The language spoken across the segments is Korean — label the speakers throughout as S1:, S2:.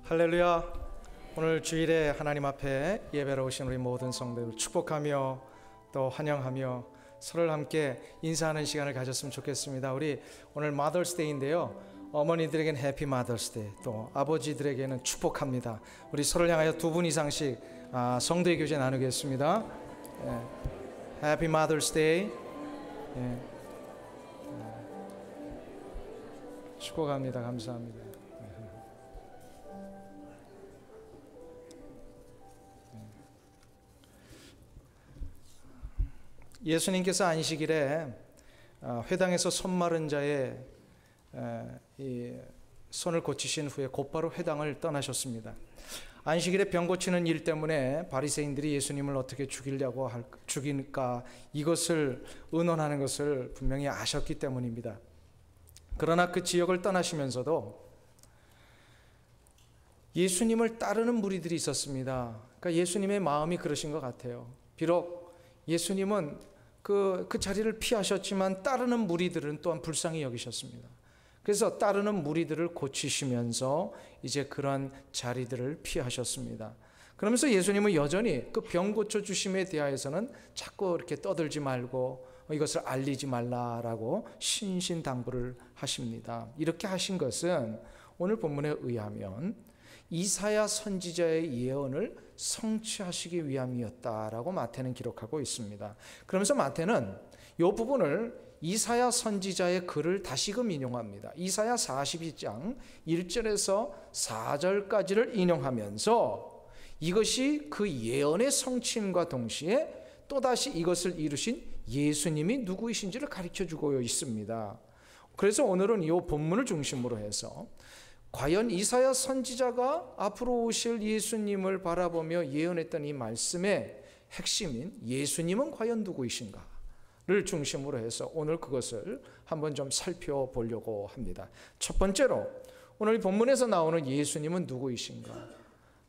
S1: 할렐루야. 오늘 주일에 하나님 앞에 예배로 오신 우리 모든 성도들 축복하며 또 환영하며 서로를 함께 인사하는 시간을 가졌으면 좋겠습니다. 우리 오늘 마더스데이인데요, 어머니들에게는 해피 마더스데이, 또 아버지들에게는 축복합니다. 우리 서로를 향하여 두 분 이상씩 성도의 교제 나누겠습니다. 해피 마더스데이. 축복합니다. 감사합니다. 예수님께서 안식일에 회당에서 손 마른 자의 이 손을 고치신 후에 곧바로 회당을 떠나셨습니다. 안식일에 병 고치는 일 때문에 바리새인들이 예수님을 어떻게 죽일까 이것을 의논하는 것을 분명히 아셨기 때문입니다. 그러나 그 지역을 떠나시면서도 예수님을 따르는 무리들이 있었습니다. 그러니까 예수님의 마음이 그러신 것 같아요. 비록 예수님은 그 자리를 피하셨지만 따르는 무리들은 또한 불쌍히 여기셨습니다. 그래서 따르는 무리들을 고치시면서 이제 그런 자리들을 피하셨습니다. 그러면서 예수님은 여전히 그 병 고쳐주심에 대하여서는 자꾸 이렇게 떠들지 말고 이것을 알리지 말라라고 신신당부를 하십니다. 이렇게 하신 것은 오늘 본문에 의하면 이사야 선지자의 예언을 성취하시기 위함이었다라고 마태는 기록하고 있습니다. 그러면서 마태는 이 부분을 이사야 선지자의 글을 다시금 인용합니다. 이사야 42장 1절에서 4절까지를 인용하면서 이것이 그 예언의 성취임과 동시에 또다시 이것을 이루신 예수님이 누구이신지를 가르쳐주고 있습니다. 그래서 오늘은 이 본문을 중심으로 해서 과연 이사야 선지자가 앞으로 오실 예수님을 바라보며 예언했던 이 말씀의 핵심인 예수님은 과연 누구이신가를 중심으로 해서 오늘 그것을 한번 좀 살펴보려고 합니다. 첫 번째로 오늘 본문에서 나오는 예수님은 누구이신가?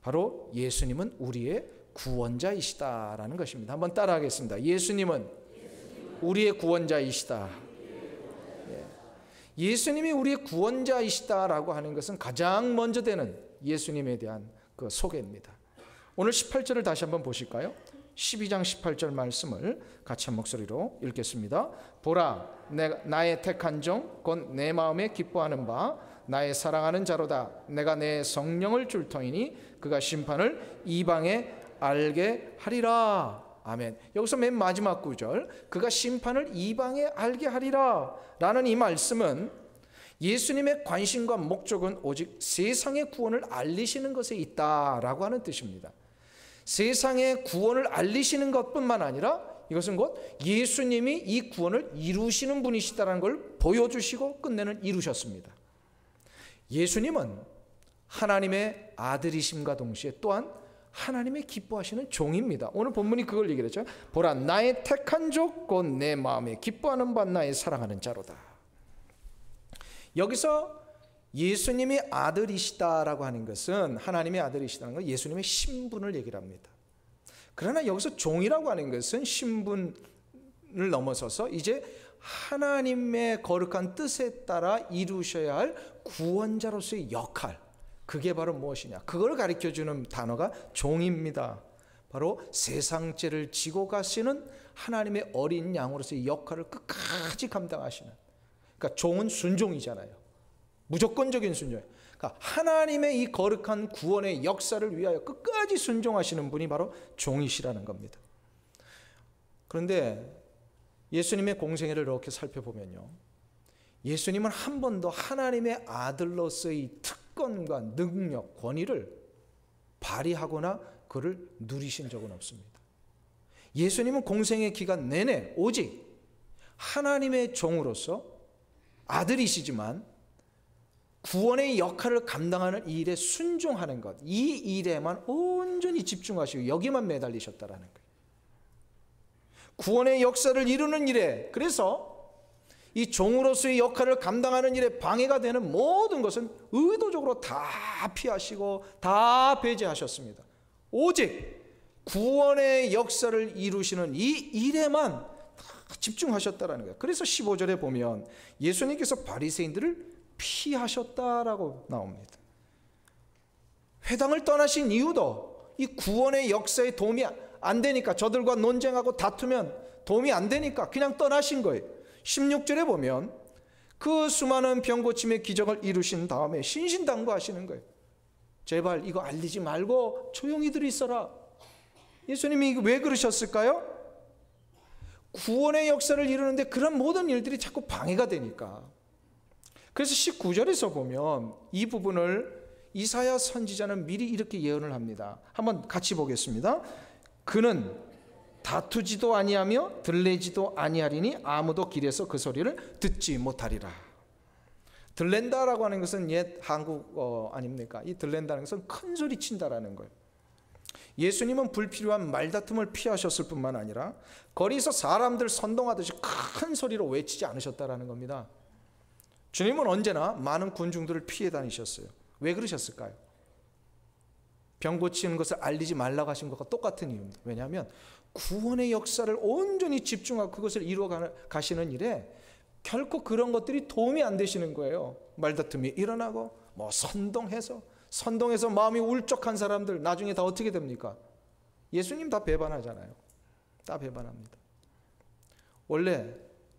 S1: 바로 예수님은 우리의 구원자이시다라는 것입니다. 한번 따라하겠습니다. 예수님은 우리의 구원자이시다. 예수님이 우리의 구원자이시다라고 하는 것은 가장 먼저 되는 예수님에 대한 그 소개입니다. 오늘 18절을 다시 한번 보실까요? 12장 18절 말씀을 같이 한 목소리로 읽겠습니다. 보라, 나의 택한 종 곧 내 마음에 기뻐하는 바 나의 사랑하는 자로다. 내가 내 성령을 줄 터이니 그가 심판을 이방에 알게 하리라. 아멘. 여기서 맨 마지막 구절, 그가 심판을 이방에 알게 하리라 라는 이 말씀은 예수님의 관심과 목적은 오직 세상의 구원을 알리시는 것에 있다라고 하는 뜻입니다. 세상의 구원을 알리시는 것뿐만 아니라 이것은 곧 예수님이 이 구원을 이루시는 분이시다라는 걸 보여주시고 끝내는 이루셨습니다. 예수님은 하나님의 아들이심과 동시에 또한 하나님의 기뻐하시는 종입니다. 오늘 본문이 그걸 얘기했죠. 보라, 나의 택한 족 곧 내 마음에 기뻐하는 바 나의 사랑하는 자로다. 여기서 예수님이 아들이시다라고 하는 것은 하나님의 아들이시다는 건 예수님의 신분을 얘기를 합니다. 그러나 여기서 종이라고 하는 것은 신분을 넘어서서 이제 하나님의 거룩한 뜻에 따라 이루셔야 할 구원자로서의 역할, 그게 바로 무엇이냐? 그걸 가르쳐주는 단어가 종입니다. 바로 세상 죄를 지고 가시는 하나님의 어린 양으로서의 역할을 끝까지 감당하시는, 그러니까 종은 순종이잖아요. 무조건적인 순종이에요. 그러니까 하나님의 이 거룩한 구원의 역사를 위하여 끝까지 순종하시는 분이 바로 종이시라는 겁니다. 그런데 예수님의 공생애를 이렇게 살펴보면요, 예수님은 한 번도 하나님의 아들로서의 특권과 능력, 권위를 발휘하거나 그를 누리신 적은 없습니다. 예수님은 공생의 기간 내내 오직 하나님의 종으로서 아들이시지만 구원의 역할을 감당하는 이 일에 순종하는 것, 이 일에만 온전히 집중하시고 여기만 매달리셨다라는 거예요. 구원의 역사를 이루는 일에, 그래서 이 종으로서의 역할을 감당하는 일에 방해가 되는 모든 것은 의도적으로 다 피하시고 다 배제하셨습니다. 오직 구원의 역사를 이루시는 이 일에만 집중하셨다라는 거예요. 그래서 15절에 보면 예수님께서 바리새인들을 피하셨다라고 나옵니다. 회당을 떠나신 이유도 이 구원의 역사에 도움이 안 되니까, 저들과 논쟁하고 다투면 도움이 안 되니까 그냥 떠나신 거예요. 16절에 보면 그 수많은 병 고침의 기적을 이루신 다음에 신신당부하시는 거예요. 제발 이거 알리지 말고 조용히들 있어라. 예수님이 왜 그러셨을까요? 구원의 역사를 이루는데 그런 모든 일들이 자꾸 방해가 되니까. 그래서 19절에서 보면 이 부분을 이사야 선지자는 미리 이렇게 예언을 합니다. 한번 같이 보겠습니다. 그는 다투지도 아니하며 들레지도 아니하리니 아무도 길에서 그 소리를 듣지 못하리라. 들렌다라고 하는 것은 옛 한국어 아닙니까? 이 들렌다는 것은 큰 소리 친다라는 거예요. 예수님은 불필요한 말다툼을 피하셨을 뿐만 아니라 거리에서 사람들 선동하듯이 큰 소리로 외치지 않으셨다라는 겁니다. 주님은 언제나 많은 군중들을 피해 다니셨어요. 왜 그러셨을까요? 병 고치는 것을 알리지 말라고 하신 것과 똑같은 이유입니다. 왜냐하면 구원의 역사를 온전히 집중하고 그것을 이루어 가시는 일에 결코 그런 것들이 도움이 안 되시는 거예요. 말다툼이 일어나고 선동해서 마음이 울적한 사람들 나중에 다 어떻게 됩니까? 예수님 다 배반하잖아요. 다 배반합니다. 원래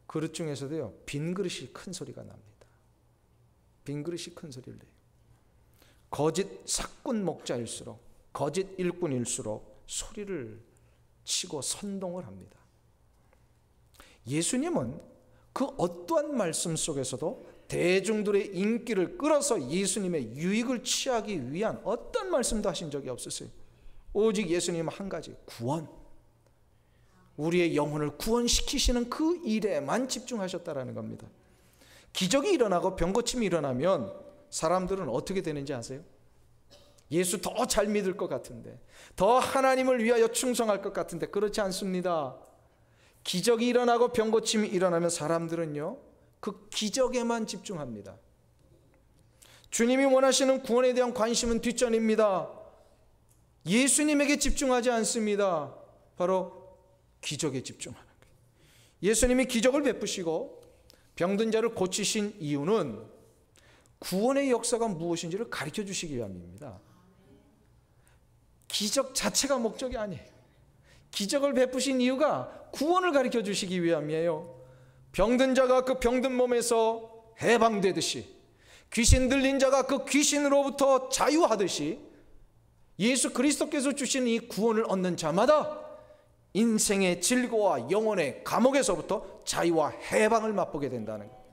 S1: 그릇 중에서도요, 빈 그릇이 큰 소리가 납니다. 빈 그릇이 큰 소리를 내요. 거짓 사꾼 목자일수록, 거짓 일꾼일수록 소리를 치고 선동을 합니다. 예수님은 그 어떠한 말씀 속에서도 대중들의 인기를 끌어서 예수님의 유익을 취하기 위한 어떤 말씀도 하신 적이 없었어요. 오직 예수님은 한 가지, 구원, 우리의 영혼을 구원시키시는 그 일에만 집중하셨다라는 겁니다. 기적이 일어나고 병고침이 일어나면 사람들은 어떻게 되는지 아세요? 예수 더 잘 믿을 것 같은데, 더 하나님을 위하여 충성할 것 같은데 그렇지 않습니다. 기적이 일어나고 병고침이 일어나면 사람들은요, 그 기적에만 집중합니다. 주님이 원하시는 구원에 대한 관심은 뒷전입니다. 예수님에게 집중하지 않습니다. 바로 기적에 집중하는 거예요. 예수님이 기적을 베푸시고 병든 자를 고치신 이유는 구원의 역사가 무엇인지를 가르쳐 주시기 위함입니다. 기적 자체가 목적이 아니에요. 기적을 베푸신 이유가 구원을 가르쳐 주시기 위함이에요. 병든 자가 그 병든 몸에서 해방되듯이, 귀신 들린 자가 그 귀신으로부터 자유하듯이, 예수 그리스도께서 주신 이 구원을 얻는 자마다 인생의 질고와 영혼의 감옥에서부터 자유와 해방을 맛보게 된다는 거예요.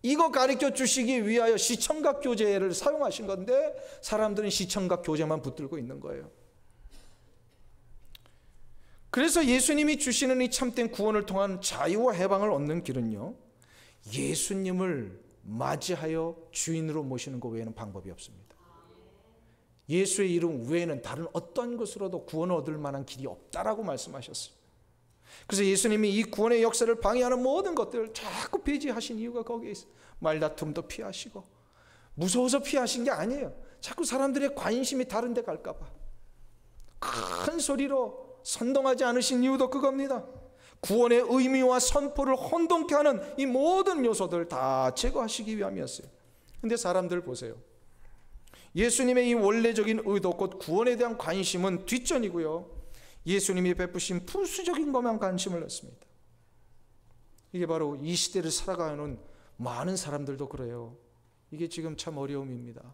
S1: 이거 가르쳐 주시기 위하여 시청각 교재를 사용하신 건데 사람들은 시청각 교재만 붙들고 있는 거예요. 그래서 예수님이 주시는 이 참된 구원을 통한 자유와 해방을 얻는 길은요, 예수님을 맞이하여 주인으로 모시는 것 외에는 방법이 없습니다. 예수의 이름 외에는 다른 어떤 것으로도 구원을 얻을 만한 길이 없다라고 말씀하셨어요. 그래서 예수님이 이 구원의 역사를 방해하는 모든 것들을 자꾸 배제하신 이유가 거기에 있어요. 말다툼도 피하시고, 무서워서 피하신 게 아니에요. 자꾸 사람들의 관심이 다른 데 갈까 봐 큰 소리로 선동하지 않으신 이유도 그겁니다. 구원의 의미와 선포를 혼돈케 하는 이 모든 요소들 다 제거하시기 위함이었어요. 근데 사람들 보세요. 예수님의 이 원래적인 의도, 곧 구원에 대한 관심은 뒷전이고요, 예수님이 베푸신 부수적인 것만 관심을 넣습니다. 이게 바로 이 시대를 살아가는 많은 사람들도 그래요. 이게 지금 참 어려움입니다.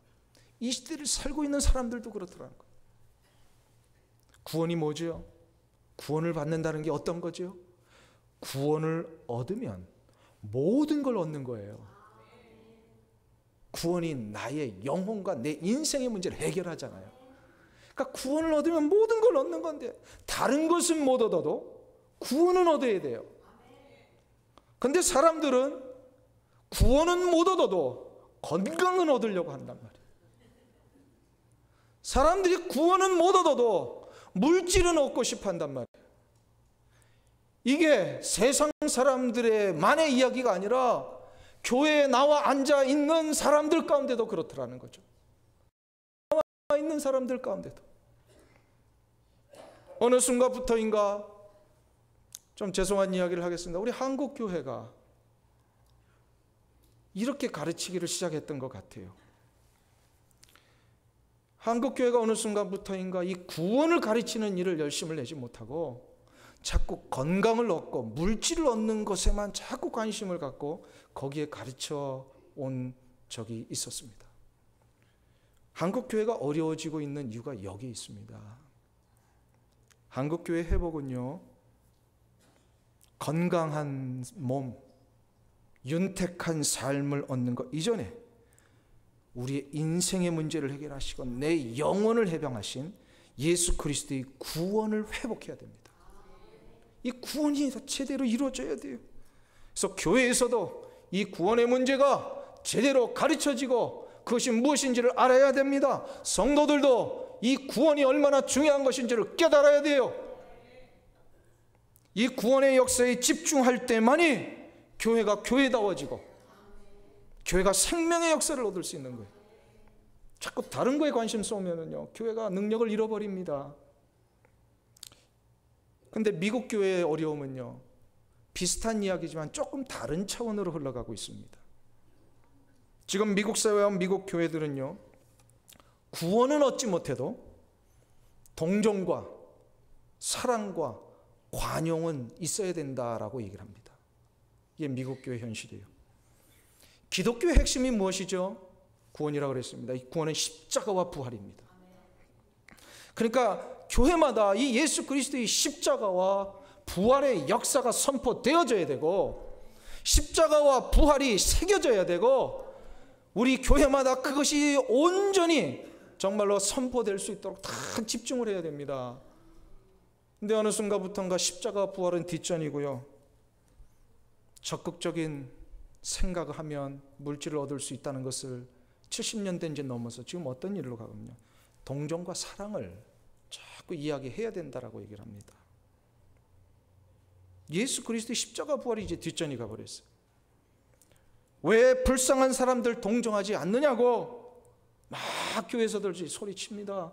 S1: 이 시대를 살고 있는 사람들도 그렇더라는 거예요. 구원이 뭐죠? 구원을 받는다는 게 어떤 거죠? 구원을 얻으면 모든 걸 얻는 거예요. 구원이 나의 영혼과 내 인생의 문제를 해결하잖아요. 그러니까 구원을 얻으면 모든 걸 얻는 건데, 다른 것은 못 얻어도 구원은 얻어야 돼요. 그런데 사람들은 구원은 못 얻어도 건강은 얻으려고 한단 말이에요. 사람들이 구원은 못 얻어도 물질은 얻고 싶어 한단 말이에요. 이게 세상 사람들의 만의 이야기가 아니라 교회에 나와 앉아 있는 사람들 가운데도 그렇더라는 거죠. 나와 있는 사람들 가운데도 어느 순간부터인가, 좀 죄송한 이야기를 하겠습니다. 우리 한국 교회가 이렇게 가르치기를 시작했던 것 같아요. 한국교회가 어느 순간부터인가 이 구원을 가르치는 일을 열심을 내지 못하고 자꾸 건강을 얻고 물질을 얻는 것에만 자꾸 관심을 갖고 거기에 가르쳐 온 적이 있었습니다. 한국교회가 어려워지고 있는 이유가 여기 있습니다. 한국교회 회복은요, 건강한 몸, 윤택한 삶을 얻는 것 이전에 우리의 인생의 문제를 해결하시고 내 영혼을 해방하신 예수 그리스도의 구원을 회복해야 됩니다. 이 구원이 제대로 이루어져야 돼요. 그래서 교회에서도 이 구원의 문제가 제대로 가르쳐지고 그것이 무엇인지를 알아야 됩니다. 성도들도 이 구원이 얼마나 중요한 것인지를 깨달아야 돼요. 이 구원의 역사에 집중할 때만이 교회가 교회다워지고 교회가 생명의 역사를 얻을 수 있는 거예요. 자꾸 다른 거에 관심 쏘면은요, 교회가 능력을 잃어버립니다. 근데 미국 교회의 어려움은요, 비슷한 이야기지만 조금 다른 차원으로 흘러가고 있습니다. 지금 미국 사회와 미국 교회들은요, 구원은 얻지 못해도 동정과 사랑과 관용은 있어야 된다라고 얘기를 합니다. 이게 미국 교회 현실이에요. 기독교의 핵심이 무엇이죠? 구원이라고 그랬습니다. 이 구원은 십자가와 부활입니다. 그러니까 교회마다 이 예수 그리스도의 십자가와 부활의 역사가 선포되어져야 되고 십자가와 부활이 새겨져야 되고 우리 교회마다 그것이 온전히 정말로 선포될 수 있도록 다 집중을 해야 됩니다. 근데 어느 순간부터인가 십자가 부활은 뒷전이고요, 적극적인 생각을 하면 물질을 얻을 수 있다는 것을 70년대 이제 넘어서 지금 어떤 일로 가거든요, 동정과 사랑을 자꾸 이야기해야 된다라고 얘기를 합니다. 예수 그리스도의 십자가 부활이 이제 뒷전이 가버렸어요. 왜 불쌍한 사람들 동정하지 않느냐고 막 교회에서들 소리칩니다.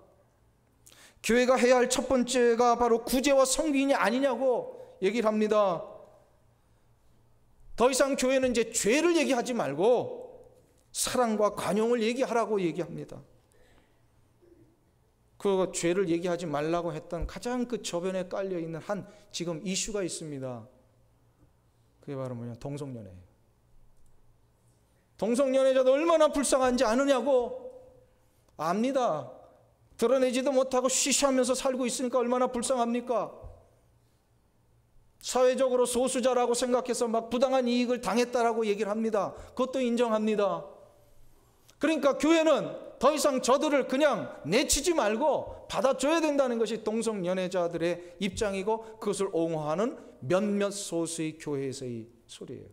S1: 교회가 해야 할 첫 번째가 바로 구제와 성기인이 아니냐고 얘기를 합니다. 더 이상 교회는 이제 죄를 얘기하지 말고 사랑과 관용을 얘기하라고 얘기합니다. 그 죄를 얘기하지 말라고 했던 가장 그 저변에 깔려 있는 한 지금 이슈가 있습니다. 그게 바로 뭐냐, 동성연애. 동성연애자도 얼마나 불쌍한지 아느냐고. 압니다. 드러내지도 못하고 쉬쉬하면서 살고 있으니까 얼마나 불쌍합니까? 사회적으로 소수자라고 생각해서 막 부당한 이익을 당했다라고 얘기를 합니다. 그것도 인정합니다. 그러니까 교회는 더 이상 저들을 그냥 내치지 말고 받아줘야 된다는 것이 동성연애자들의 입장이고 그것을 옹호하는 몇몇 소수의 교회에서의 소리예요.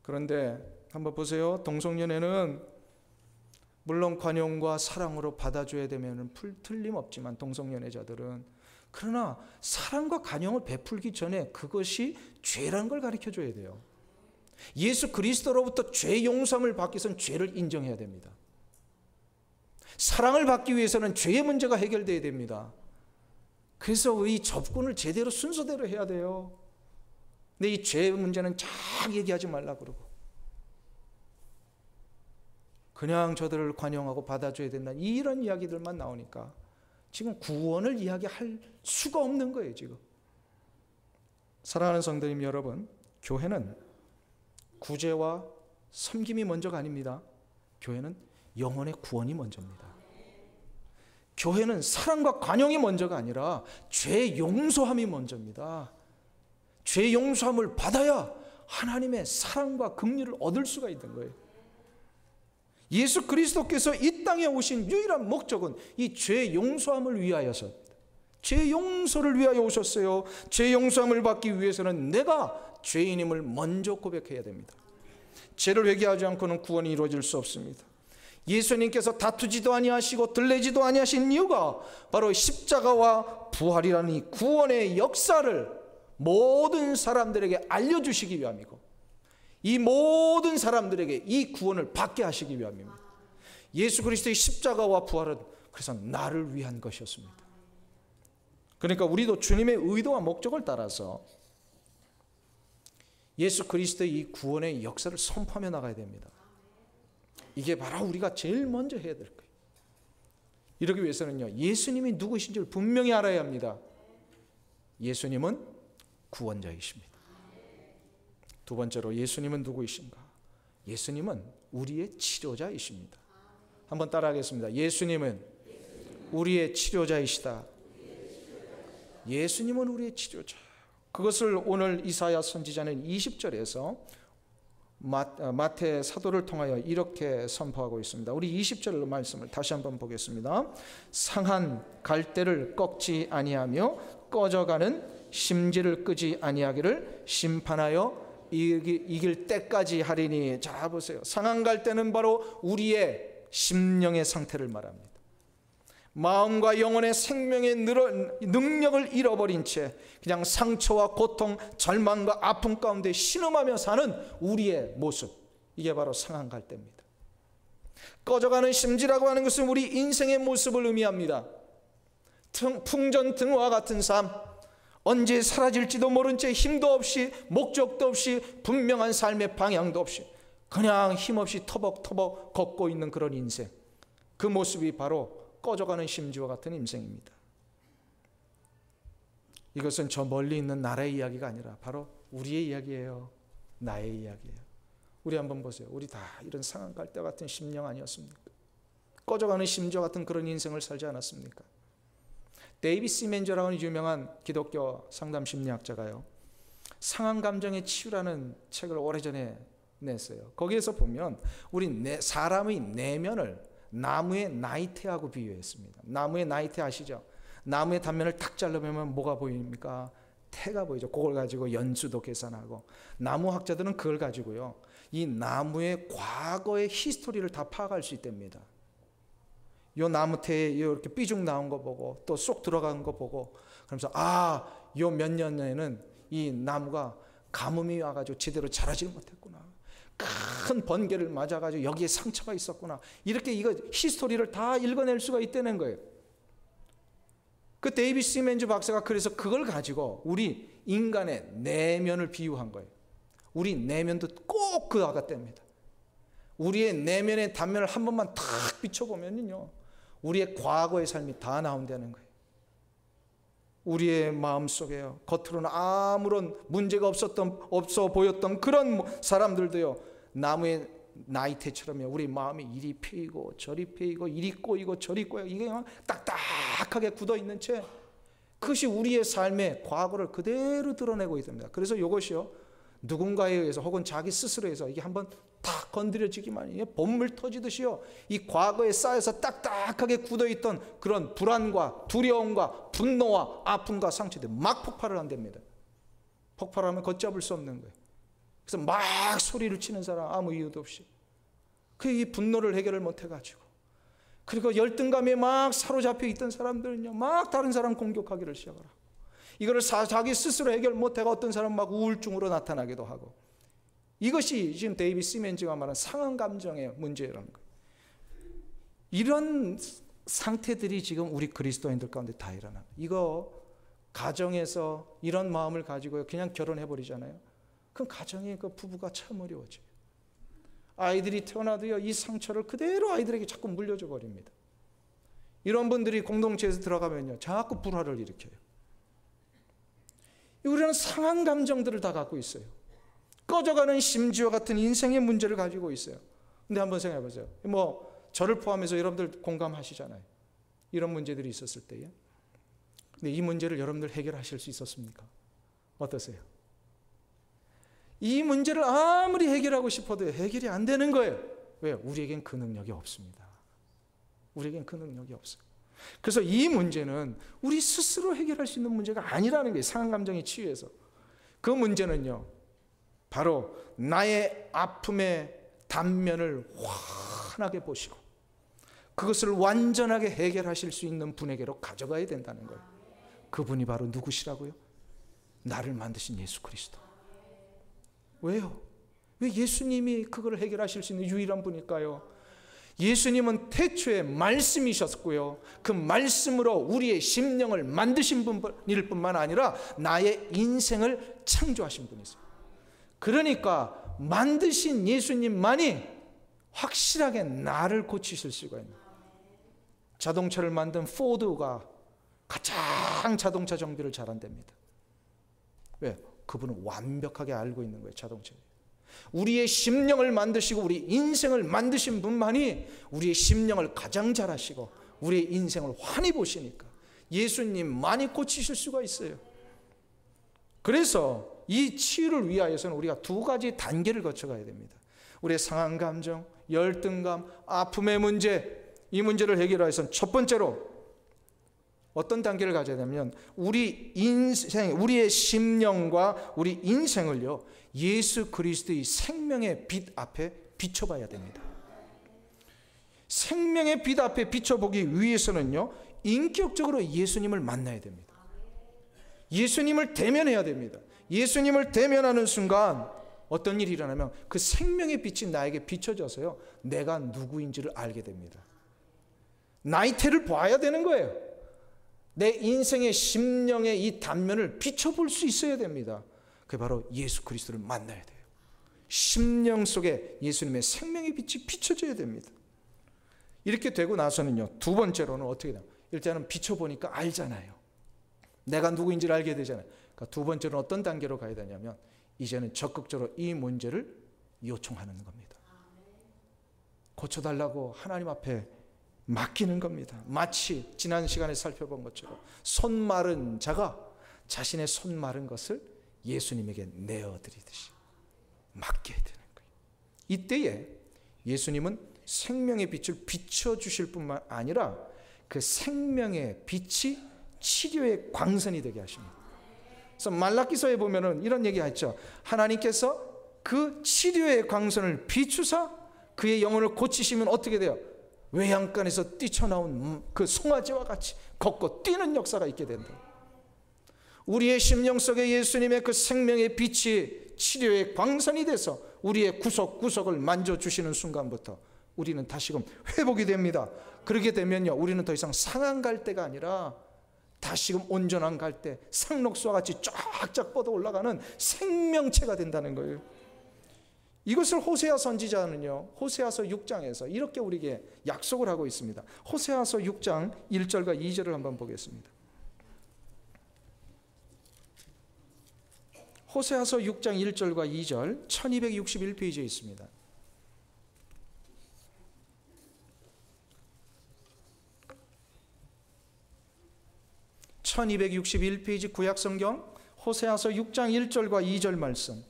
S1: 그런데 한번 보세요. 동성연애는 물론 관용과 사랑으로 받아줘야 되면 틀림없지만 동성연애자들은, 그러나 사랑과 관용을 베풀기 전에 그것이 죄라는 걸 가르쳐줘야 돼요. 예수 그리스도로부터 죄 용서함을 받기 위해서는 죄를 인정해야 됩니다. 사랑을 받기 위해서는 죄의 문제가 해결돼야 됩니다. 그래서 이 접근을 제대로 순서대로 해야 돼요. 근데 이 죄의 문제는 쫙 얘기하지 말라 그러고 그냥 저들을 관용하고 받아줘야 된다, 이런 이야기들만 나오니까 지금 구원을 이야기할 수가 없는 거예요. 지금 사랑하는 성도님 여러분, 교회는 구제와 섬김이 먼저가 아닙니다. 교회는 영혼의 구원이 먼저입니다. 교회는 사랑과 관용이 먼저가 아니라 죄 용서함이 먼저입니다. 죄 용서함을 받아야 하나님의 사랑과 긍휼을 얻을 수가 있는 거예요. 예수 그리스도께서 이 땅에 오신 유일한 목적은 이 죄 용서함을 위하여서, 죄 용서를 위하여 오셨어요. 죄 용서함을 받기 위해서는 내가 죄인임을 먼저 고백해야 됩니다. 죄를 회개하지 않고는 구원이 이루어질 수 없습니다. 예수님께서 다투지도 아니하시고 들레지도 아니하신 이유가 바로 십자가와 부활이라는 이 구원의 역사를 모든 사람들에게 알려주시기 위함이고 이 모든 사람들에게 이 구원을 받게 하시기 위함입니다. 예수 그리스도의 십자가와 부활은 그래서 나를 위한 것이었습니다. 그러니까 우리도 주님의 의도와 목적을 따라서 예수 그리스도의 이 구원의 역사를 선포하며 나가야 됩니다. 이게 바로 우리가 제일 먼저 해야 될 거예요. 이러기 위해서는요, 예수님이 누구신지를 분명히 알아야 합니다. 예수님은 구원자이십니다. 두 번째로 예수님은 누구이신가? 예수님은 우리의 치료자이십니다. 한번 따라하겠습니다. 예수님은 우리의 치료자이시다. 예수님은 우리의 치료자. 그것을 오늘 이사야 선지자는 20절에서 마태 사도를 통하여 이렇게 선포하고 있습니다. 우리 20절 말씀을 다시 한번 보겠습니다. 상한 갈대를 꺾지 아니하며 꺼져가는 심지를 끄지 아니하기를 심판하여 이길 때까지 하리니. 자, 보세요. 상한 갈대는 바로 우리의 심령의 상태를 말합니다. 마음과 영혼의 생명의 능력을 잃어버린 채 그냥 상처와 고통, 절망과 아픔 가운데 신음하며 사는 우리의 모습, 이게 바로 상한 갈대입니다. 꺼져가는 심지라고 하는 것은 우리 인생의 모습을 의미합니다. 풍전등화와 같은 삶, 언제 사라질지도 모른 채 힘도 없이 목적도 없이 분명한 삶의 방향도 없이 그냥 힘없이 터벅터벅 걷고 있는 그런 인생, 그 모습이 바로 꺼져가는 심지와 같은 인생입니다. 이것은 저 멀리 있는 나라의 이야기가 아니라 바로 우리의 이야기예요. 나의 이야기예요. 우리 한번 보세요. 우리 다 이런 상한 갈대 같은 심령 아니었습니까? 꺼져가는 심지와 같은 그런 인생을 살지 않았습니까? 데이비드 시멘저라고 하는 유명한 기독교 상담 심리학자가요, 상한 감정의 치유라는 책을 오래전에 냈어요. 거기에서 보면 우리 사람의 내면을 나무의 나이테하고 비유했습니다. 나무의 나이테 아시죠? 나무의 단면을 탁 잘라보면 뭐가 보입니까? 태가 보이죠. 그걸 가지고 연수도 계산하고, 나무학자들은 그걸 가지고요, 이 나무의 과거의 히스토리를 다 파악할 수 있답니다. 요 나무태에 이렇게 삐죽 나온 거 보고 또 쏙 들어간 거 보고, 그러면서 요 몇 년에는 이 나무가 가뭄이 와가지고 제대로 자라지 못했구나, 큰 번개를 맞아가지고 여기에 상처가 있었구나, 이렇게 이거 히스토리를 다 읽어낼 수가 있다는 거예요. 그 데이비드 시멘즈 박사가 그래서 그걸 가지고 우리 인간의 내면을 비유한 거예요. 우리 내면도 꼭 그와 같답니다. 우리의 내면의 단면을 한 번만 탁 비춰보면요, 우리의 과거의 삶이 다 나온다는 거예요. 우리의 마음속에요, 겉으로는 아무런 문제가 없어 보였던 그런 사람들도요, 나무의 나이테처럼요, 우리 마음이 이리 패이고 저리 패이고 이리 꼬이고 저리 꼬여, 이게 딱딱하게 굳어있는 채 그것이 우리의 삶의 과거를 그대로 드러내고 있습니다. 그래서 이것이요, 누군가에 의해서 혹은 자기 스스로에서 이게 한번 탁 건드려지기만 해요, 봄물 터지듯이요, 이 과거에 쌓여서 딱딱하게 굳어있던 그런 불안과 두려움과 분노와 아픔과 상처들 막 폭발을 한답니다. 폭발하면 걷잡을 수 없는 거예요. 그래서 막 소리를 치는 사람, 아무 이유도 없이. 이 분노를 해결을 못해가지고, 그리고 열등감에 막 사로잡혀 있던 사람들은요, 막 다른 사람 공격하기를 시작을 하고, 이거를 자기 스스로 해결 못해가 어떤 사람은 막 우울증으로 나타나기도 하고, 이것이 지금 데이비드 시멘즈가 말한 상한 감정의 문제라는 거예요. 이런 상태들이 지금 우리 그리스도인들 가운데 다 일어나요. 이거 가정에서 이런 마음을 가지고 그냥 결혼해버리잖아요. 그럼 가정의 그 부부가 참 어려워져요. 아이들이 태어나도요, 이 상처를 그대로 아이들에게 자꾸 물려줘 버립니다. 이런 분들이 공동체에서 들어가면요, 자꾸 불화를 일으켜요. 우리는 상한 감정들을 다 갖고 있어요. 꺼져가는 심지와 같은 인생의 문제를 가지고 있어요. 근데 한번 생각해 보세요. 저를 포함해서 여러분들 공감하시잖아요. 이런 문제들이 있었을 때에. 근데 이 문제를 여러분들 해결하실 수 있었습니까? 어떠세요? 이 문제를 아무리 해결하고 싶어도 해결이 안 되는 거예요. 왜요? 우리에겐 그 능력이 없습니다. 우리에겐 그 능력이 없어요. 그래서 이 문제는 우리 스스로 해결할 수 있는 문제가 아니라는 거예요. 상한 감정에 치유해서. 그 문제는요, 바로 나의 아픔의 단면을 환하게 보시고 그것을 완전하게 해결하실 수 있는 분에게로 가져가야 된다는 거예요. 그분이 바로 누구시라고요? 나를 만드신 예수 그리스도. 왜요? 왜 예수님이 그걸 해결하실 수 있는 유일한 분일까요? 예수님은 태초에 말씀이셨고요, 그 말씀으로 우리의 심령을 만드신 분일 뿐만 아니라 나의 인생을 창조하신 분이세요. 그러니까 만드신 예수님만이 확실하게 나를 고치실 수가 있는, 자동차를 만든 포드가 가장 자동차 정비를 잘한답니다. 왜? 그분은 완벽하게 알고 있는 거예요. 자동차. 우리의 심령을 만드시고 우리 인생을 만드신 분만이 우리의 심령을 가장 잘 아시고 우리의 인생을 환히 보시니까 예수님 많이 고치실 수가 있어요. 그래서 이 치유를 위하여서는 우리가 두 가지 단계를 거쳐가야 됩니다. 우리의 상한 감정, 열등감, 아픔의 문제, 이 문제를 해결하기 위해서는 첫 번째로 어떤 단계를 가져야 되냐면 우리 인생, 우리의 심령과 우리 인생을요 예수 그리스도의 생명의 빛 앞에 비춰봐야 됩니다. 생명의 빛 앞에 비춰보기 위해서는요 인격적으로 예수님을 만나야 됩니다. 예수님을 대면해야 됩니다. 예수님을 대면하는 순간 어떤 일이 일어나면 그 생명의 빛이 나에게 비춰져서요 내가 누구인지를 알게 됩니다. 나이테를 봐야 되는 거예요. 내 인생의 심령의 이 단면을 비춰볼 수 있어야 됩니다. 그게 바로 예수 그리스도를 만나야 돼요. 심령 속에 예수님의 생명의 빛이 비춰져야 됩니다. 이렇게 되고 나서는요 두 번째로는 어떻게 돼요? 일단은 비춰보니까 알잖아요. 내가 누구인지를 알게 되잖아요. 그러니까 두 번째로는 어떤 단계로 가야 되냐면 이제는 적극적으로 이 문제를 요청하는 겁니다. 고쳐달라고 하나님 앞에 맡기는 겁니다. 마치 지난 시간에 살펴본 것처럼 손 마른 자가 자신의 손 마른 것을 예수님에게 내어드리듯이 맡겨야 되는 거예요. 이때에 예수님은 생명의 빛을 비춰주실 뿐만 아니라 그 생명의 빛이 치료의 광선이 되게 하십니다. 그래서 말라기서에 보면은 이런 얘기가 있죠. 하나님께서 그 치료의 광선을 비추사 그의 영혼을 고치시면 어떻게 돼요? 외양간에서 뛰쳐나온 그 송아지와 같이 걷고 뛰는 역사가 있게 된다. 우리의 심령 속에 예수님의 그 생명의 빛이 치료의 광선이 돼서 우리의 구석구석을 만져주시는 순간부터 우리는 다시금 회복이 됩니다. 그렇게 되면요 우리는 더 이상 상한 갈대가 아니라 다시금 온전한 갈대, 상록수와 같이 쫙쫙 뻗어 올라가는 생명체가 된다는 거예요. 이것을 호세아 선지자는요 호세아서 6장에서 이렇게 우리에게 약속을 하고 있습니다. 호세아서 6장 1절과 2절을 한번 보겠습니다. 호세아서 6장 1절과 2절 1261페이지에 있습니다. (1261페이지) 구약성경 호세아서 6장 1절과 2절 말씀.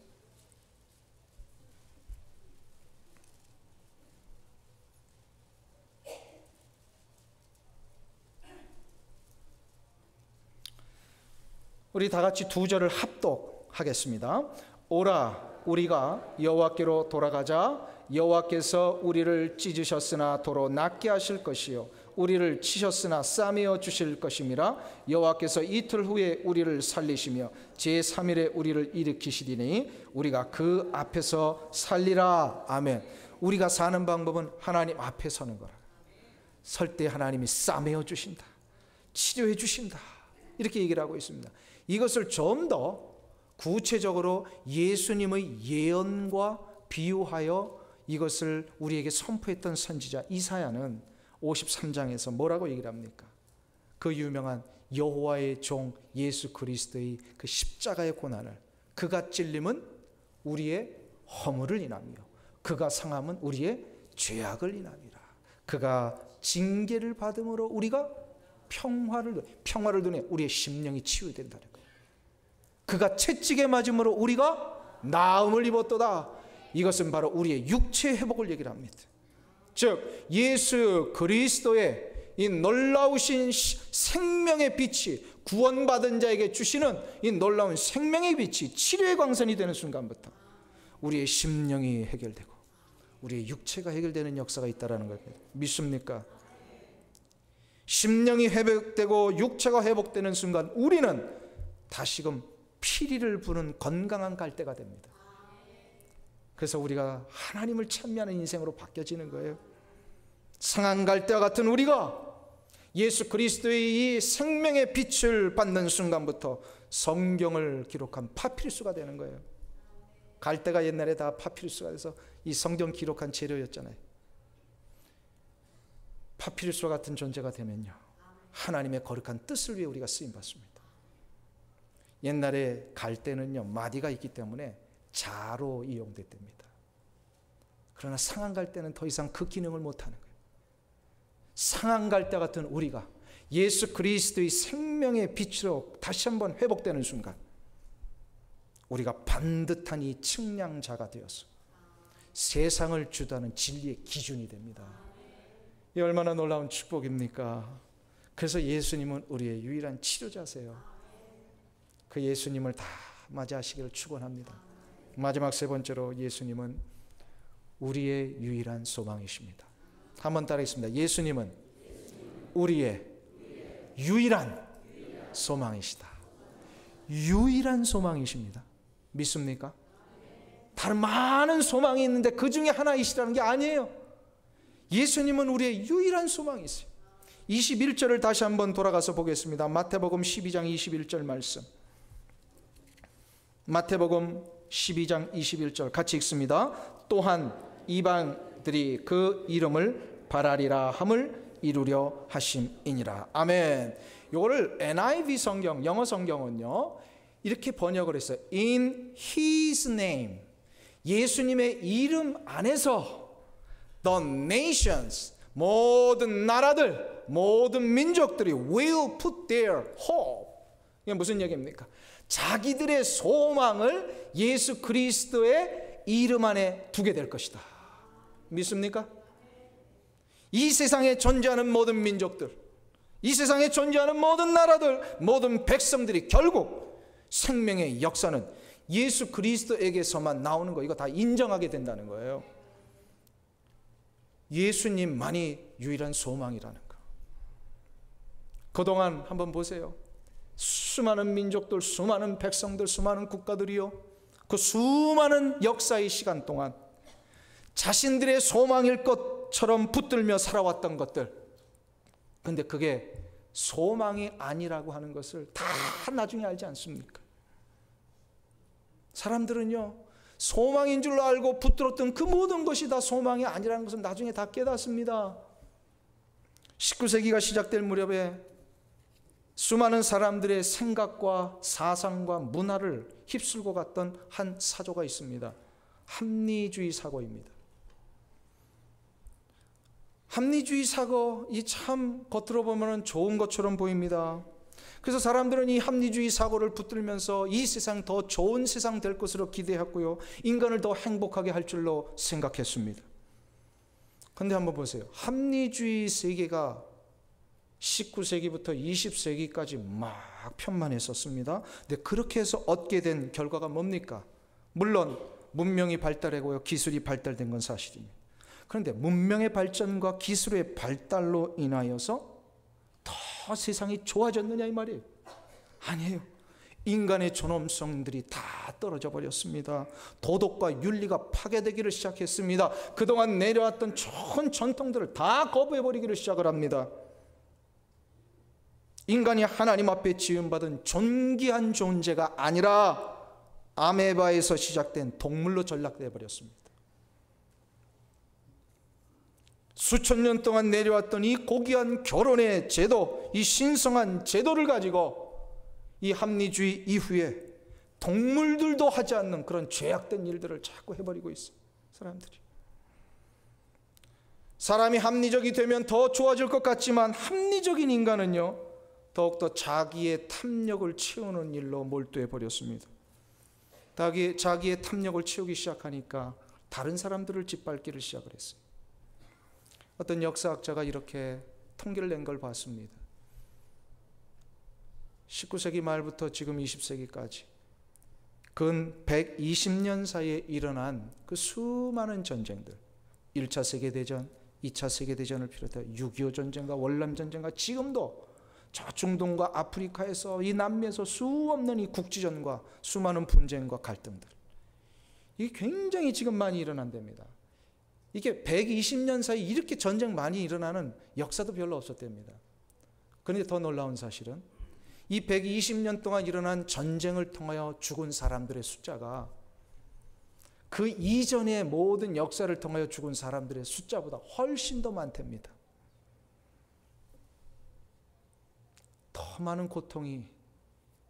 S1: 우리 다 같이 두 절을 합독하겠습니다. 오라 우리가 여호와께로 돌아가자. 여호와께서 우리를 찢으셨으나 도로 낫게 하실 것이요 우리를 치셨으나 싸매어 주실 것임이라. 여호와께서 이틀 후에 우리를 살리시며 제3일에 우리를 일으키시리니 우리가 그 앞에서 살리라. 아멘. 우리가 사는 방법은 하나님 앞에 서는 거라. 설 때 하나님이 싸매어 주신다, 치료해 주신다, 이렇게 얘기를 하고 있습니다. 이것을 좀 더 구체적으로 예수님의 예언과 비유하여 이것을 우리에게 선포했던 선지자 이사야는 53장에서 뭐라고 얘기를 합니까? 그 유명한 여호와의 종 예수 그리스도의 그 십자가의 고난을, 그가 찔림은 우리의 허물을 인하며 그가 상함은 우리의 죄악을 인함이라. 그가 징계를 받음으로 우리가 평화를 누네 우리의 심령이 치유된다는 거예요. 그가 채찍에 맞음으로 우리가 나음을 입었도다. 이것은 바로 우리의 육체 회복을 얘기를 합니다. 즉 예수 그리스도의 이 놀라우신 생명의 빛이 구원받은 자에게 주시는 이 놀라운 생명의 빛이 치료의 광선이 되는 순간부터 우리의 심령이 해결되고 우리의 육체가 해결되는 역사가 있다는 겁니다. 믿습니까? 심령이 회복되고 육체가 회복되는 순간 우리는 다시금 피리를 부는 건강한 갈대가 됩니다. 그래서 우리가 하나님을 찬미하는 인생으로 바뀌어지는 거예요. 상한 갈대와 같은 우리가 예수 그리스도의 이 생명의 빛을 받는 순간부터 성경을 기록한 파피루스가 되는 거예요. 갈대가 옛날에 다 파피루스가 돼서 이 성경 기록한 재료였잖아요. 파피루스와 같은 존재가 되면요, 하나님의 거룩한 뜻을 위해 우리가 쓰임받습니다. 옛날에 갈대는요, 마디가 있기 때문에 자로 이용됐답니다. 그러나 상한갈대는 더 이상 그 기능을 못하는 거예요. 상한갈대 같은 우리가 예수 그리스도의 생명의 빛으로 다시 한번 회복되는 순간, 우리가 반듯한 이 측량자가 되어서 세상을 주도하는 진리의 기준이 됩니다. 이 얼마나 놀라운 축복입니까? 그래서 예수님은 우리의 유일한 치료자세요. 그 예수님을 다 맞이하시기를 축원합니다. 마지막 세 번째로, 예수님은 우리의 유일한 소망이십니다. 한번 따라하겠습니다. 예수님은 우리의 유일한 소망이시다. 유일한 소망이십니다. 믿습니까? 다른 많은 소망이 있는데 그 중에 하나이시라는 게 아니에요. 예수님은 우리의 유일한 소망이세요. 21절을 다시 한번 돌아가서 보겠습니다. 마태복음 12장 21절 말씀. 마태복음 12장 21절 같이 읽습니다. 또한 이방들이 그 이름을 바라리라 함을 이루려 하심이니라. 아멘. 이거를 NIV 성경, 영어 성경은요, 이렇게 번역을 했어요. In His name. 예수님의 이름 안에서 the nations, 모든 나라들, 모든 민족들이 will put their hope. 이게 무슨 얘기입니까? 자기들의 소망을 예수 그리스도의 이름 안에 두게 될 것이다. 믿습니까? 이 세상에 존재하는 모든 민족들, 이 세상에 존재하는 모든 나라들, 모든 백성들이 결국 생명의 역사는 예수 그리스도에게서만 나오는 거, 이거 다 인정하게 된다는 거예요. 예수님만이 유일한 소망이라는 거. 그동안 한번 보세요. 수많은 민족들, 수많은 백성들, 수많은 국가들이요, 그 수많은 역사의 시간 동안 자신들의 소망일 것처럼 붙들며 살아왔던 것들, 근데 그게 소망이 아니라고 하는 것을 다 나중에 알지 않습니까? 사람들은요, 소망인 줄 알고 붙들었던 그 모든 것이 다 소망이 아니라는 것을 나중에 다 깨닫습니다. 19세기가 시작될 무렵에 수많은 사람들의 생각과 사상과 문화를 휩쓸고 갔던 한 사조가 있습니다. 합리주의 사고입니다. 합리주의 사고, 이 참 겉으로 보면 좋은 것처럼 보입니다. 그래서 사람들은 이 합리주의 사고를 붙들면서 이 세상 더 좋은 세상 될 것으로 기대했고요, 인간을 더 행복하게 할 줄로 생각했습니다. 그런데 한번 보세요. 합리주의 세계가 19세기부터 20세기까지 막 편만했었습니다. 근데 그렇게 해서 얻게 된 결과가 뭡니까? 물론 문명이 발달하고요, 기술이 발달된 건 사실입니다. 그런데 문명의 발전과 기술의 발달로 인하여서 더 세상이 좋아졌느냐 이 말이에요. 아니에요. 인간의 존엄성들이 다 떨어져 버렸습니다. 도덕과 윤리가 파괴되기를 시작했습니다. 그동안 내려왔던 좋은 전통들을 다 거부해버리기를 시작을 합니다. 인간이 하나님 앞에 지음받은 존귀한 존재가 아니라 아메바에서 시작된 동물로 전락되어 버렸습니다. 수천 년 동안 내려왔던 이 고귀한 결혼의 제도, 이 신성한 제도를 가지고 이 합리주의 이후에 동물들도 하지 않는 그런 죄악된 일들을 자꾸 해버리고 있어요. 사람들이. 사람이 합리적이 되면 더 좋아질 것 같지만 합리적인 인간은요, 더욱더 자기의 탐욕을 채우는 일로 몰두해 버렸습니다. 자기의 탐욕을 채우기 시작하니까 다른 사람들을 짓밟기를 시작을 했어요. 어떤 역사학자가 이렇게 통계를 낸 걸 봤습니다. 19세기 말부터 지금 20세기까지 근 120년 사이에 일어난 그 수많은 전쟁들, 1차 세계대전, 2차 세계대전을 비롯해 6.25 전쟁과 월남 전쟁과 지금도 저 중동과 아프리카에서 이 남미에서 수없는 이 국지전과 수많은 분쟁과 갈등들, 이게 굉장히 지금 많이 일어난답니다. 이게 120년 사이 이렇게 전쟁 많이 일어나는 역사도 별로 없었답니다. 그런데 더 놀라운 사실은 이 120년 동안 일어난 전쟁을 통하여 죽은 사람들의 숫자가 그 이전의 모든 역사를 통하여 죽은 사람들의 숫자보다 훨씬 더 많답니다. 더 많은 고통이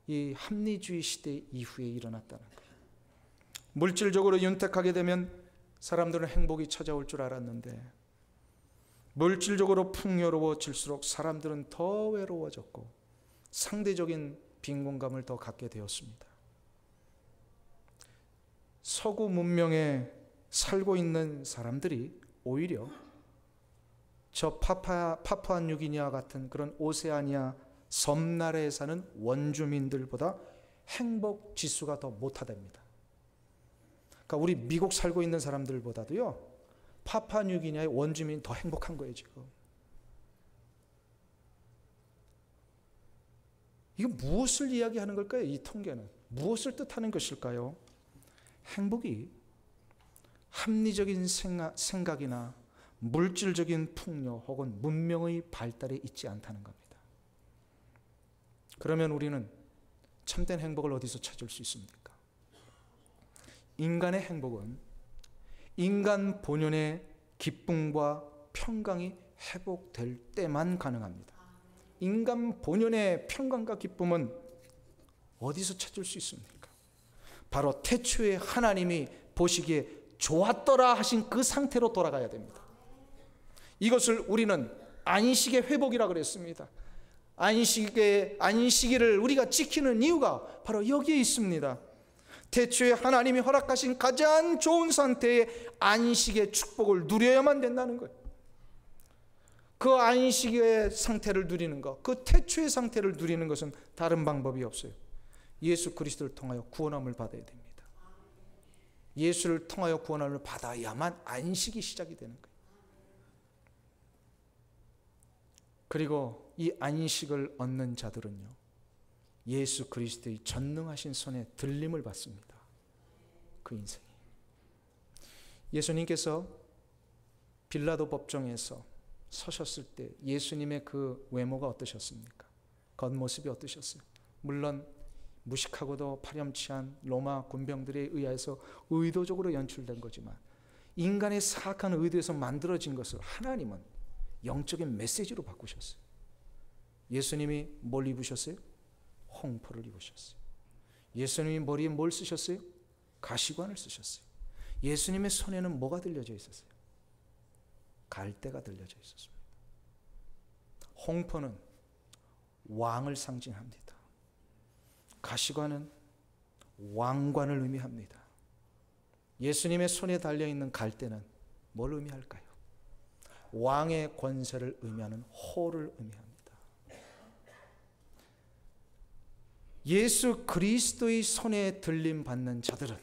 S1: 이 합리주의 시대 이후에 일어났다는 거예요. 물질적으로 윤택하게 되면 사람들은 행복이 찾아올 줄 알았는데 물질적으로 풍요로워질수록 사람들은 더 외로워졌고 상대적인 빈곤감을 더 갖게 되었습니다. 서구 문명에 살고 있는 사람들이 오히려 저 파푸아뉴기니아 같은 그런 오세아니아 섬나라에 사는 원주민들보다 행복 지수가 더 못하답니다. 그러니까 우리 미국 살고 있는 사람들보다도요, 파푸아뉴기니아의 원주민이 더 행복한 거예요, 지금. 이거 무엇을 이야기하는 걸까요? 이 통계는 무엇을 뜻하는 것일까요? 행복이 합리적인 생각이나 물질적인 풍요 혹은 문명의 발달에 있지 않다는 겁니다. 그러면 우리는 참된 행복을 어디서 찾을 수 있습니까? 인간의 행복은 인간 본연의 기쁨과 평강이 회복될 때만 가능합니다. 인간 본연의 평강과 기쁨은 어디서 찾을 수 있습니까? 바로 태초에 하나님이 보시기에 좋았더라 하신 그 상태로 돌아가야 됩니다. 이것을 우리는 안식의 회복이라 그랬습니다. 안식일을 우리가 지키는 이유가 바로 여기에 있습니다. 태초에 하나님이 허락하신 가장 좋은 상태의 안식의 축복을 누려야만 된다는 거예요. 그 안식의 상태를 누리는 것, 그 태초의 상태를 누리는 것은 다른 방법이 없어요. 예수 그리스도를 통하여 구원함을 받아야 됩니다. 예수를 통하여 구원함을 받아야만 안식이 시작이 되는 거예요. 그리고 이 안식을 얻는 자들은요, 예수 그리스도의 전능하신 손에 들림을 받습니다. 그 인생이. 예수님께서 빌라도 법정에서 서셨을 때 예수님의 그 외모가 어떠셨습니까? 겉모습이 어떠셨어요? 물론 무식하고도 파렴치한 로마 군병들에 의해서 의도적으로 연출된 거지만 인간의 사악한 의도에서 만들어진 것을 하나님은 영적인 메시지로 바꾸셨어요. 예수님이 뭘 입으셨어요? 홍포를 입으셨어요. 예수님이 머리에 뭘 쓰셨어요? 가시관을 쓰셨어요. 예수님의 손에는 뭐가 들려져 있었어요? 갈대가 들려져 있었습니다. 홍포는 왕을 상징합니다. 가시관은 왕관을 의미합니다. 예수님의 손에 달려있는 갈대는 뭘 의미할까요? 왕의 권세를 의미하는 호를 의미합니다. 예수 그리스도의 손에 들림 받는 자들은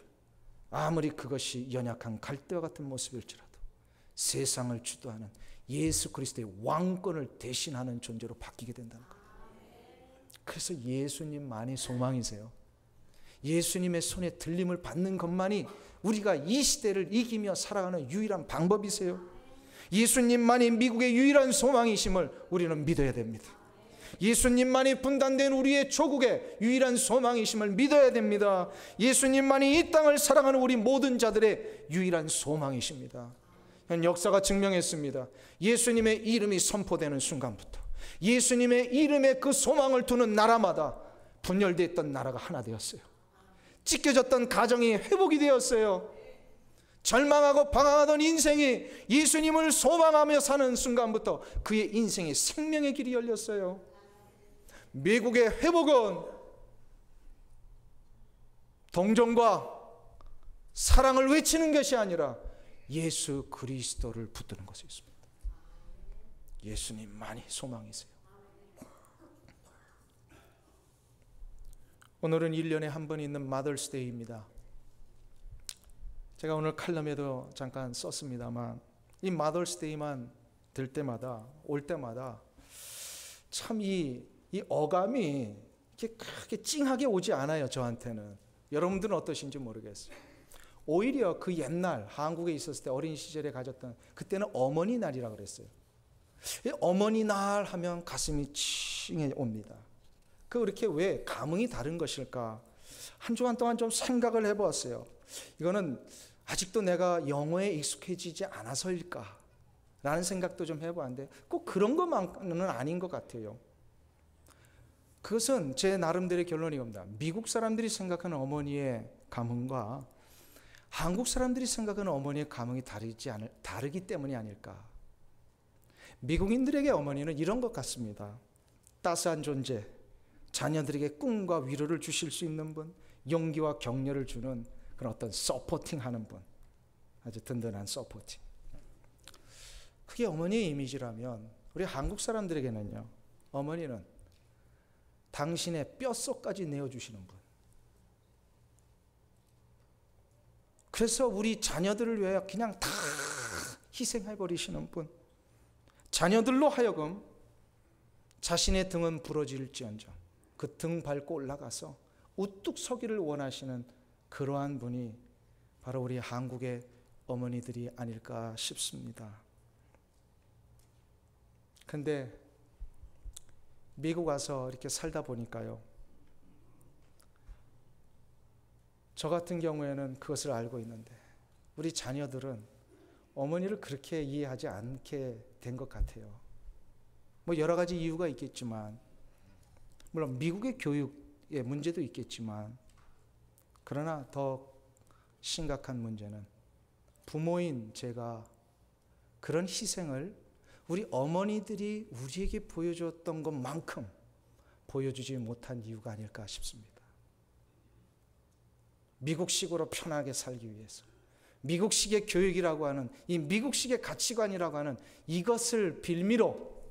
S1: 아무리 그것이 연약한 갈대와 같은 모습일지라도 세상을 주도하는 예수 그리스도의 왕권을 대신하는 존재로 바뀌게 된다는 거예요. 그래서 예수님만이 소망이세요. 예수님의 손에 들림을 받는 것만이 우리가 이 시대를 이기며 살아가는 유일한 방법이세요. 예수님만이 미국의 유일한 소망이심을 우리는 믿어야 됩니다. 예수님만이 분단된 우리의 조국의 유일한 소망이심을 믿어야 됩니다. 예수님만이 이 땅을 사랑하는 우리 모든 자들의 유일한 소망이십니다. 현 역사가 증명했습니다. 예수님의 이름이 선포되는 순간부터 예수님의 이름에 그 소망을 두는 나라마다 분열되었던 나라가 하나 되었어요. 찢겨졌던 가정이 회복이 되었어요. 절망하고 방황하던 인생이 예수님을 소망하며 사는 순간부터 그의 인생의 생명의 길이 열렸어요. 미국의 회복은 동정과 사랑을 외치는 것이 아니라 예수 그리스도를 붙드는 것이 있습니다. 예수님만이 소망이세요. 오늘은 1년에 한 번 있는 마더스데이입니다. 제가 오늘 칼럼에도 잠깐 썼습니다만 이 마더스데이만 올 때마다 참 이 어감이 이렇게 크게 찡하게 오지 않아요. 저한테는. 여러분들은 어떠신지 모르겠어요. 오히려 그 옛날 한국에 있었을 때 어린 시절에 가졌던 그때는 어머니 날이라 그랬어요. 어머니 날 하면 가슴이 찡해 옵니다. 그렇게 왜 감흥이 다른 것일까? 한 주간 동안 좀 생각을 해보았어요. 이거는 아직도 내가 영어에 익숙해지지 않아서일까? 라는 생각도 좀 해봤는데 꼭 그런 것만은 아닌 것 같아요. 그것은 제 나름대로의 결론이 겁니다. 미국 사람들이 생각하는 어머니의 감흥과 한국 사람들이 생각하는 어머니의 감흥이 다르기 때문이 아닐까. 미국인들에게 어머니는 이런 것 같습니다. 따스한 존재, 자녀들에게 꿈과 위로를 주실 수 있는 분, 용기와 격려를 주는 그런 어떤 서포팅하는 분, 아주 든든한 서포팅. 그게 어머니의 이미지라면 우리 한국 사람들에게는요, 어머니는 당신의 뼛속까지 내어주시는 분. 그래서 우리 자녀들을 위하여 그냥 다 희생해버리시는 분. 자녀들로 하여금 자신의 등은 부러질지언정 그 등 밟고 올라가서 우뚝 서기를 원하시는 그러한 분이 바로 우리 한국의 어머니들이 아닐까 싶습니다. 근데 미국 와서 이렇게 살다 보니까요, 저 같은 경우에는 그것을 알고 있는데 우리 자녀들은 어머니를 그렇게 이해하지 않게 된 것 같아요. 뭐 여러 가지 이유가 있겠지만, 물론 미국의 교육의 문제도 있겠지만, 그러나 더 심각한 문제는 부모인 제가 그런 희생을 우리 어머니들이 우리에게 보여주었던 것만큼 보여주지 못한 이유가 아닐까 싶습니다. 미국식으로 편하게 살기 위해서, 미국식의 교육이라고 하는, 이 미국식의 가치관이라고 하는 이것을 빌미로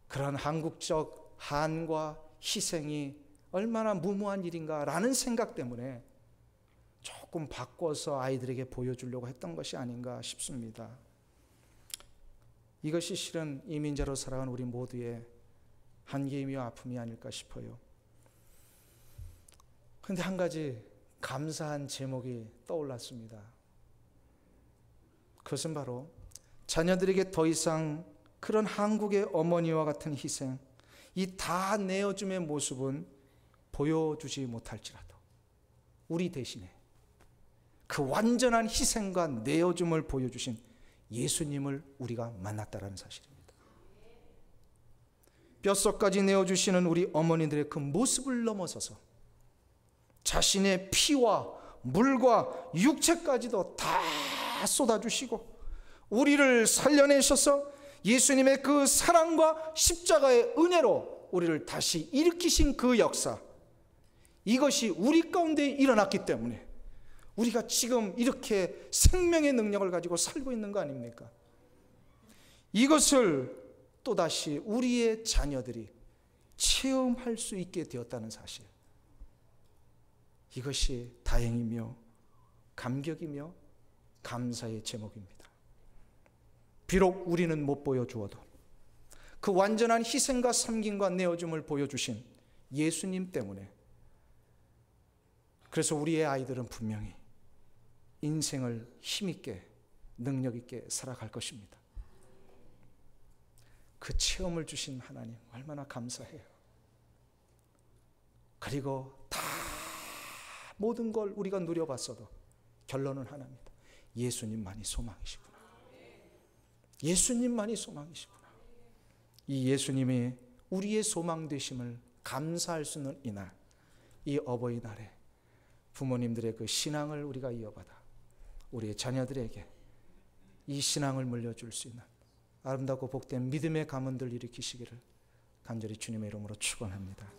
S1: 그런 한국적 한과 희생이 얼마나 무모한 일인가라는 생각 때문에 조금 바꿔서 아이들에게 보여주려고 했던 것이 아닌가 싶습니다. 이것이 실은 이민자로 살아가는 우리 모두의 한계이며 아픔이 아닐까 싶어요. 그런데 한 가지 감사한 제목이 떠올랐습니다. 그것은 바로 자녀들에게 더 이상 그런 한국의 어머니와 같은 희생, 이 다 내어줌의 모습은 보여주지 못할지라도 우리 대신에 그 완전한 희생과 내어줌을 보여주신 예수님을 우리가 만났다라는 사실입니다. 뼛속까지 내어주시는 우리 어머니들의 그 모습을 넘어서서 자신의 피와 물과 육체까지도 다 쏟아주시고 우리를 살려내셔서 예수님의 그 사랑과 십자가의 은혜로 우리를 다시 일으키신 그 역사, 이것이 우리 가운데 일어났기 때문에 우리가 지금 이렇게 생명의 능력을 가지고 살고 있는 거 아닙니까? 이것을 또다시 우리의 자녀들이 체험할 수 있게 되었다는 사실, 이것이 다행이며 감격이며 감사의 제목입니다. 비록 우리는 못 보여주어도 그 완전한 희생과 섬김과 내어줌을 보여주신 예수님 때문에, 그래서 우리의 아이들은 분명히 인생을 힘있게 능력있게 살아갈 것입니다. 그 체험을 주신 하나님 얼마나 감사해요. 그리고 다 모든 걸 우리가 누려봤어도 결론은 하나입니다. 예수님만이 소망이시구나. 예수님만이 소망이시구나. 이 예수님이 우리의 소망 되심을 감사할 수 있는 이날, 이 어버이날에 부모님들의 그 신앙을 우리가 이어받아 우리의 자녀들에게 이 신앙을 물려줄 수 있는 아름답고 복된 믿음의 가문들 일으키시기를 간절히 주님의 이름으로 축원합니다.